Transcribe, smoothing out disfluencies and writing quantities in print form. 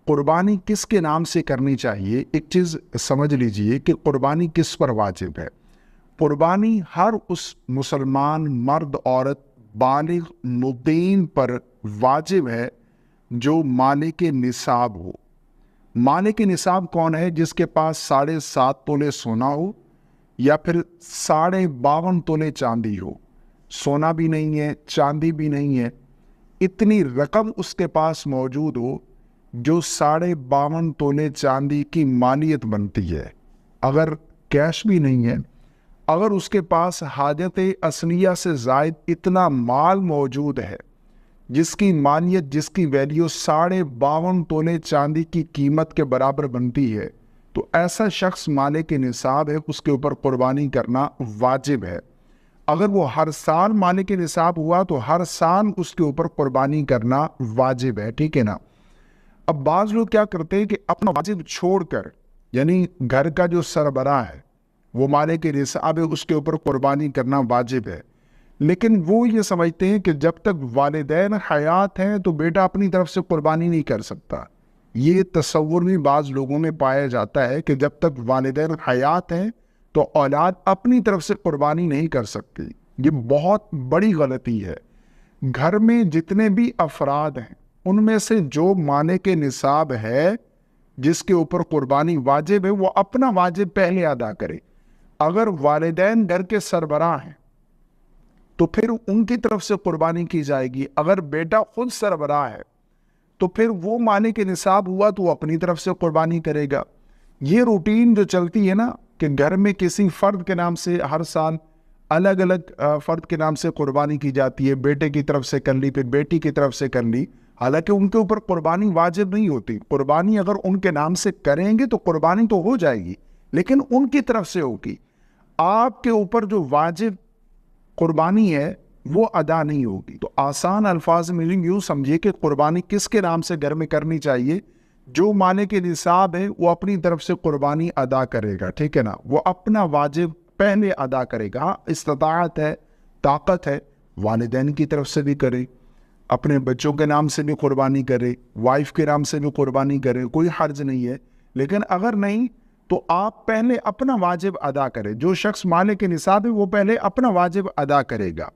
قربانی کس کے نام سے کرنی چاہیے، ایک چیز سمجھ لیجئے کہ قربانی کس پر واجب ہے۔ قربانی ہر اس مسلمان مرد عورت بالغ مقیم پر واجب ہے جو مالک نصاب ہو۔ مالک نصاب کون ہے؟ جس کے پاس 7.5 تولے سونا ہو یا پھر 52.5 تولے چاندی ہو۔ سونا بھی نہیں ہے، چاندی بھی نہیں ہے، اتنی رقم اس کے پاس موجود ہو جو 52.5 تولے چاندی کی مالیت بنتی ہے۔ اگر کیش بھی نہیں ہے، اگر اس کے پاس حاجت اصلیہ سے زائد اتنا مال موجود ہے جس کی مالیت، جس کی ویلیو 52.5 تولے چاندی کی قیمت کے برابر بنتی ہے، تو ایسا شخص مالک نصاب ہے، اس کے اوپر قربانی کرنا واجب ہے۔ اگر وہ ہر سال مالک نصاب ہوا تو ہر سال اس کے اوپر قربانی کرنا واجب ہے، ٹھیک ہے نا۔ اب بعض لوگ کیا کرتے ہیں کہ اپنا واجب چھوڑ کر، یعنی گھر کا جو سربراہ ہے وہ مالک نصاب ہے، اس کے اوپر قربانی کرنا واجب ہے، لیکن وہ یہ سمجھتے ہیں کہ جب تک والدین حیات ہیں تو بیٹا اپنی طرف سے قربانی نہیں کر سکتا۔ یہ تصور بھی بعض لوگوں میں پایا جاتا ہے کہ جب تک والدین حیات ہیں تو اولاد اپنی طرف سے قربانی نہیں کر سکتی۔ یہ بہت بڑی غلطی ہے۔ گھر میں جتنے بھی افراد ہیں ان میں سے جو مالک نصاب ہے، جس کے اوپر قربانی واجب ہے، وہ اپنا واجب پہلے ادا کرے۔ اگر والدین گھر کے سربراہ ہیں تو پھر ان کی طرف سے قربانی کی جائے گی۔ اگر بیٹا خود سربراہ ہے تو پھر وہ مالک نصاب ہوا تو وہ اپنی طرف سے قربانی کرے گا۔ یہ روٹین جو چلتی ہے نا کہ گھر میں کسی فرد کے نام سے ہر سال الگ الگ فرد کے نام سے قربانی کی جاتی ہے، بیٹے کی طرف سے کر لی، پھر بیٹی کی طرف سے کر لی، حالانکہ ان کے اوپر قربانی واجب نہیں ہوتی۔ قربانی اگر ان کے نام سے کریں گے تو قربانی تو ہو جائے گی، لیکن ان کی طرف سے ہوگی۔ آپ کے اوپر جو واجب قربانی ہے وہ ادا نہیں ہوگی۔ تو آسان الفاظ میں یوں سمجھیے کہ قربانی کس کے نام سے گھر میں کرنی چاہیے؟ جو مالک نصاب ہے وہ اپنی طرف سے قربانی ادا کرے گا، ٹھیک ہے نا، وہ اپنا واجب پہلے ادا کرے گا۔ استطاعت ہے، طاقت ہے، والدین کی طرف سے بھی کرے، اپنے بچوں کے نام سے بھی قربانی کرے، وائف کے نام سے بھی قربانی کرے، کوئی حرج نہیں ہے۔ لیکن اگر نہیں تو آپ پہلے اپنا واجب ادا کرے۔ جو شخص مالک نصاب ہے وہ پہلے اپنا واجب ادا کرے گا۔